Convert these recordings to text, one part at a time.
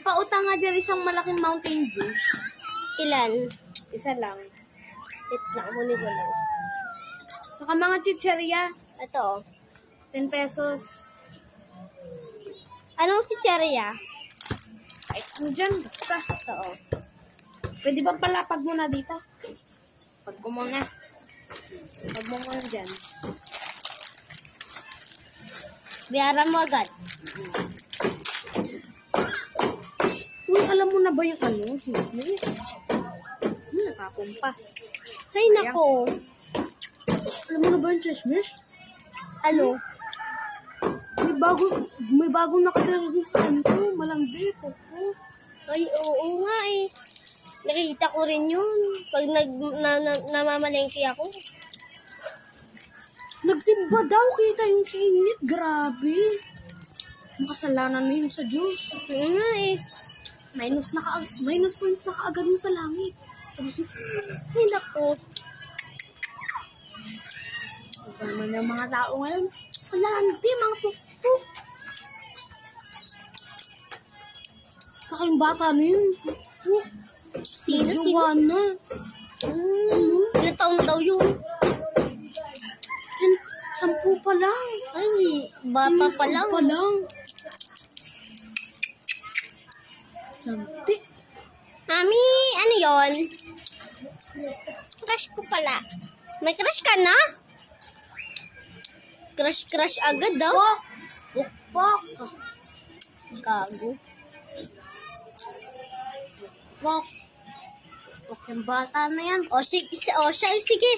Ipautang nga dyan isang malaking Mountain Dew. Ilan? Isa lang. Wait lang, muli ko lang. Saka mga chicheria. Ito. 10 pesos. Anong si Cheria? Ay, ano dyan? Basta. Ito. Pwede ba palapag muna dito? Pag ko muna. Pag mo muna dyan. Biyaran mo agad. Uy, alam mo na ba yung ano? Chismis? Natapon pa. Ay, nako. Alam mo na ba yung chismis? Ano? May bagong nakatira dun sa kanto. Malandi po. Ay, oo nga eh. Nakita ko rin yun. Pag namamalengke ako. Nagsimba daw, kita yung sa init. Grabe. Makasalanan na yun sa Diyos. Oo nga eh. Minus points na kaagad yung sa langit. Ay, nako. Sabi naman yung mga tao ngayon, wala hindi, mga pukpuk. Baka yung bata na yun, pukpuk. Sino? Jowa na. Ilang taon na daw yun? 10 pa lang. Ay, bata pa lang. 10 pa lang. Santi. Mami, ano yon? Crush ko pala. May crush ka na? Crush agad daw. Pukpuk. Gago. Pukpuk. Pukpuk yung bata na yan. O, sige. Sige.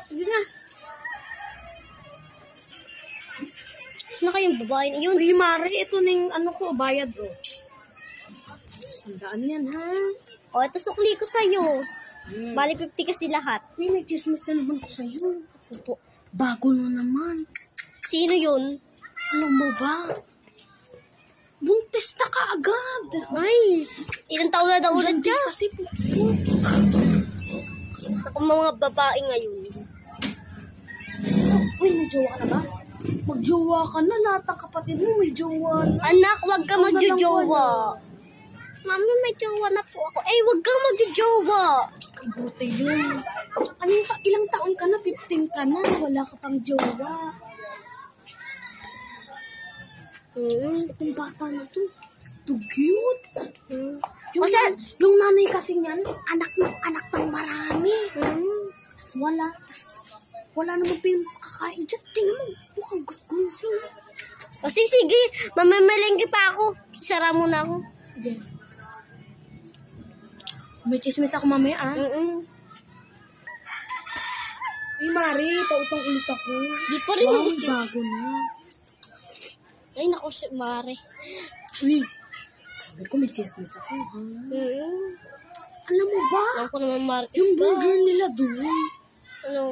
Sige na. Sino kayong babae na yun? Uy, Mari, ito na yung ano ko, bayad ko. Sandaan yan, ha? O, ito sukli ko sa'yo. Bali 50 kasi lahat. Uy, may chismis na naman ko sa'yo. Opo, bago na naman. Sino yun? Alam mo ba? Buntis na ka agad. Nice. Ilang taon na daw ulan dyan? Kasi Ako mga babae ngayon. uy, may jowa ka na ba? Magjowa ka na. Lahat ng kapatid mo may jowa na. Anak, wag ka Wag na lang magjojowa. Mami, may jowa na po ako. Eh, wag kang magjojowa. Buti yun. Ilang taon ka na? 15 ka na. Wala ka pang jowa. Itong bata na to. Too cute. Yung nanay kasi niyan, anak ng marami. Tas wala naman pinakakain dyan. Tingnan mo, mukhang gusgusin. O sige, mamamalengke pa ako. Sara muna ako. Diyan. May chismis ako mamaya, ah. Ay, Mari, pautang ulit ako. Di pa rin Wow, gusto. bago na. Ay, naku, si Mare. Uy, sabi ko may chismis ako, ha? Alam mo ba? Alam ko naman, Martes Yung ka. burger nila doon. Ano?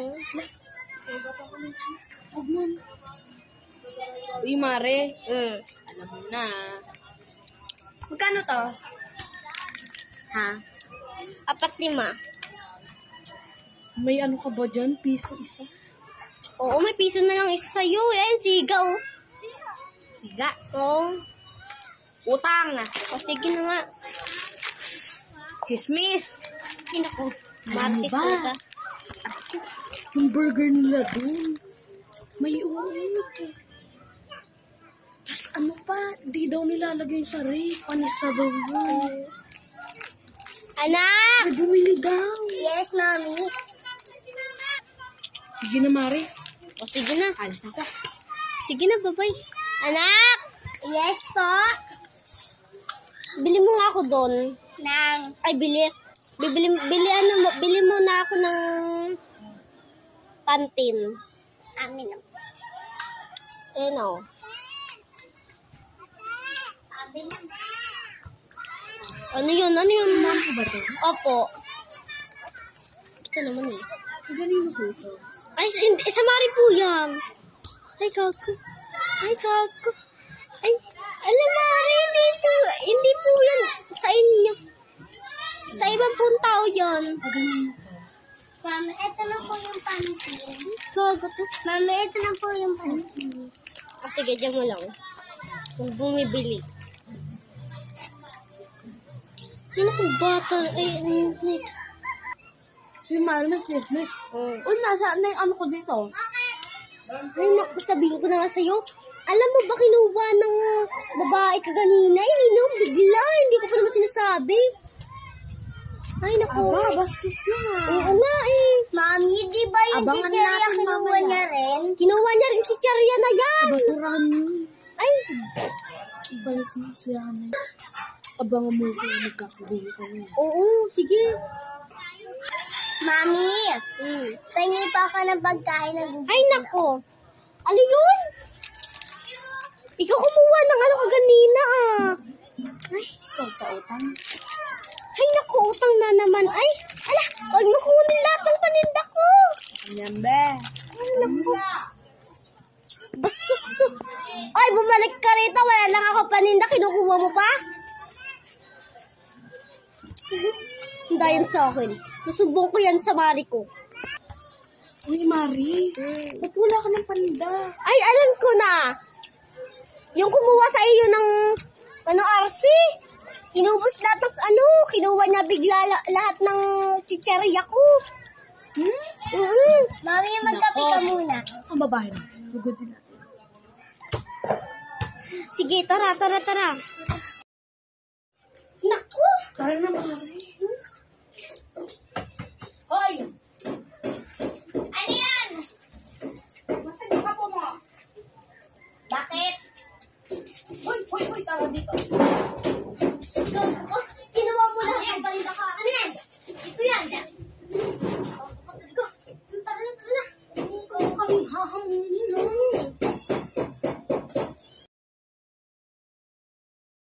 Huwag mo. Uy, Mare. Alam mo na. Magkano to? Ha? 4-5. May ano ka ba dyan? Piso isa? Oo, may piso na lang isa sa'yo. Eh, siga, oh. Siga. Oo. Utang. O, sige na nga. Chismis. Ay, naku. Alam mo Martes ba? na ka. Yung burger nila doon. May ulit. Tapos ano pa? Di daw nilalagay sa rate. Panisa daw yun. Anak! Ay, bumili daw. Yes, Mami. Sige na, Mari. O, sige na. Alis na ka. Sige na, bye-bye. Anak! Yes po? Bili mo nga ako doon. Ay, bili. Bili mo na ako ng Pantene. Amin na. Eh, no. Ano yun? Ma'am ko ba ito? Opo. Ito naman eh. Ganun ko ito. Ay, sa Mari po yan. Ay, kago. Ay, alam Mari, hindi po yan sa inyo. Sa ibang pong tao yan. Mami, ito na po yung pantin. Kago to. Mami, ito na po yung pantin. Sige, dyan mo lang. Kung bumibili. Yan ako bata. Ay, nito. Si Mari nag-Christmas. Uy, nasaan na yung ano ko dito? Ay, naku, sabihin ko na nga sa'yo. Alam mo ba kinuha ng babae kaganina? Ininom, bigla. Hindi ko pa naman sinasabi. Ay, naku. Aba, bastos yun ah. Oo nga eh. Mami, di ba yung Abangan chicherya natin kinuha mamaya. niya rin? Kinuha niya rin si chicherya na yan. Basurahan yun. Ay, Balis na siya na. Abangan mo ko magkakagulo ka yun. oo, sige. Mami, tangi pa ka ng pagkain ng ay, nako. Ano yun? Ikaw kumuha ng ano kaganina ah. Ay, Ikaw pa utang. ay, naku, utang na naman. Ay, ala, huwag mo kunin lahat ng paninda ko. Ganyan be. Ay, naku. Bastos to. Ay, bumalik ka rito. Wala lang ako paninda. Kinukuha mo pa? Hindi yan sa akin. Nasumbong ko yan sa mari ko. Uy, Mari. Ba't wala ka ng paninda? Ay, alam ko na. Yung kumuha sa iyo ng RC. Inubos lahat ng kinuha niya bigla lahat ng chicherya ko. Mami, magkape ka muna. Ang babae na. Sugod din natin. Sige, tara. Naku! Tara na, Mari. Hoy! Ano yan? Masaya ka po mo. Bakit? Uy, tara dito.